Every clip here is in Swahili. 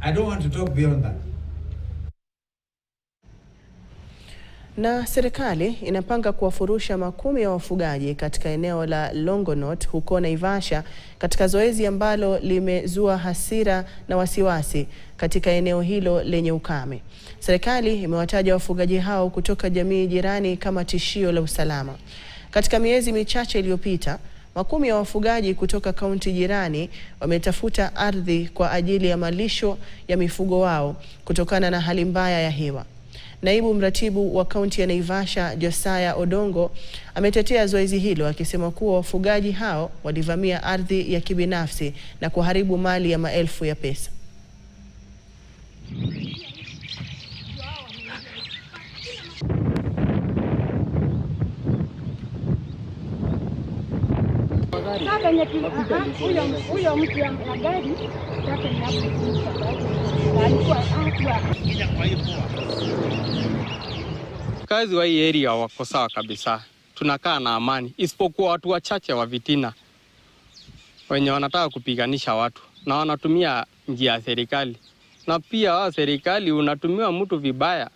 I don't want to talk beyond that. Na serikali inapanga kuwafurusha makumi ya wafugaji katika eneo la Longonot huko Naivasha katika zoezi ambalo limezua hasira na wasiwasi katika eneo hilo lenye ukame. Serikali imewataja wafugaji hao kutoka jamii jirani kama tishio la usalama. Katika miezi michache iliyopita, makumi ya wafugaji kutoka kaunti jirani wametafuta ardhi kwa ajili ya malisho ya mifugo wao kutokana na hali mbaya ya hewa. Naibu mratibu wa kaunti ya Naivasha, Josiah Odongo, ametetea zoezi hilo akisema kuwa wafugaji hao walivamia ardhi ya kibinafsi na kuharibu mali ya maelfu ya pesa. Kazi wa hii area wako sawa kabisa. Tunakaa na amani. Isipokuwa watu wachache wa vitina wenye wanataka kupiganisha watu na wanatumia njia ya serikali. Na pia wa serikali unatumia mtu vibaya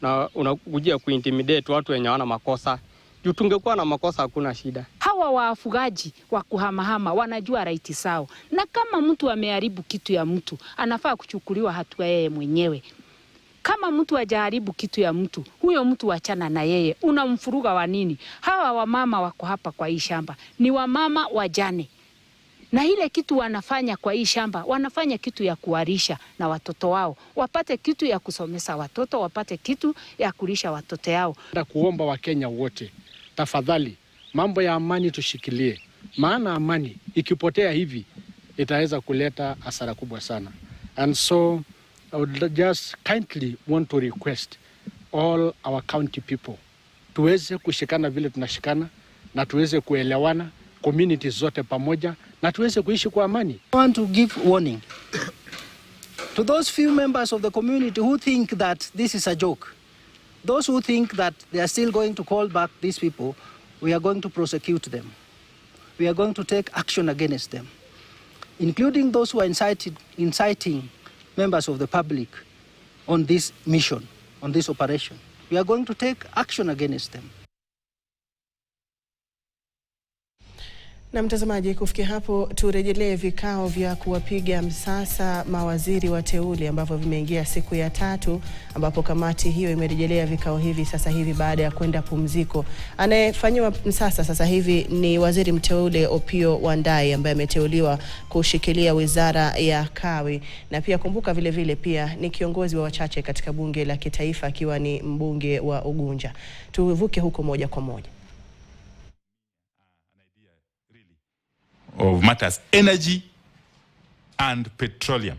na unakujia kuintimidate watu wenye wana makosa. Juu tungekuwa na makosa hakuna shida. Hawa wafugaji wa kuhamahama wanajua right sao. Na kama mtu ameharibu kitu ya mtu, anafaa kuchukuliwa hatua yeye mwenyewe. Kama mtu hajaharibu kitu ya mtu, huyo mtu achana na yeye. Unamfuruga wa nini? Hawa wamama wako hapa kwa hii shamba ni wamama wajane. Na ile kitu wanafanya kwa hii shamba, wanafanya kitu ya kuwarisha na watoto wao. Wapate kitu ya kusomesa watoto, wapate kitu ya kulisha watoto yao. Na kuomba Wakenya wote, tafadhali, mambo ya amani tushikilie. Maana amani ikipotea hivi itaweza kuleta hasara kubwa sana. And so I would just kindly want to request all our county people tuweze kushikana vile tunashikana na tuweze kuelewana communities zote pamoja na tuweze kuishi kwa amani. I want to give warning to those few members of the community who think that this is a joke. Those who think that they are still going to call back these people, we are going to prosecute them. We are going to take action against them, including those who are inciting members of the public on this mission, on this operation. We are going to take action against them. Na mtazamaji, kufikia hapo turejelee vikao vya kuwapiga msasa mawaziri wateule ambavyo vimeingia siku ya 3, ambapo kamati hiyo imerejelea vikao hivi sasa hivi baada ya kwenda pumziko. Anayefanywa msasa sasa hivi ni waziri mteule Opiyo Wandayi ambaye ameteuliwa kushikilia wizara ya kawi, na pia kumbuka vile vile pia ni kiongozi wa wachache katika bunge la kitaifa akiwa ni mbunge wa Ugunja. Tuvuke huko moja kwa moja. Of matters, energy and petroleum.